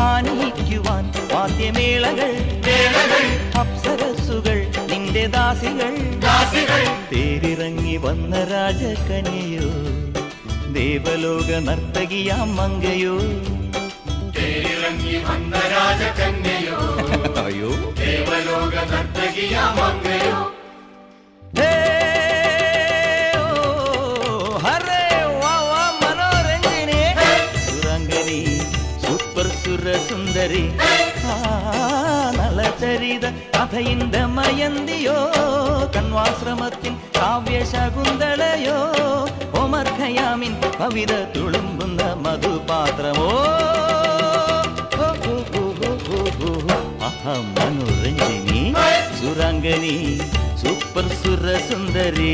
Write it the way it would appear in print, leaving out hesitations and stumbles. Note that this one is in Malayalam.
ആനയിക്കുവാൻ വാദ്യമേളകൾ അപ്സരസുകൾ നിന്റെ ദാസികൾ തേരിറങ്ങി വന്ന രാജകന്യയോ ദേവലോക നർത്തകിയാം മങ്കയോ തേരിറങ്ങി വന്ന രാജകന്യയോ അയ്യോ ദേവലോക നർത്തകിയാം മങ്കയോ സുന്ദരി നളചരിത കഥയിന്റെ മയന്തിയോ കണ്വാശ്രമത്തിൻ കാവ്യശകുന്തളയോ ഒമർ ഖയാമിൻ കവിത തുളുമ്പുന്ന മധുപാത്രമോ മനോരഞ്ജിനി സുരാംഗനി സൂപ്പർ സുരസുന്ദരി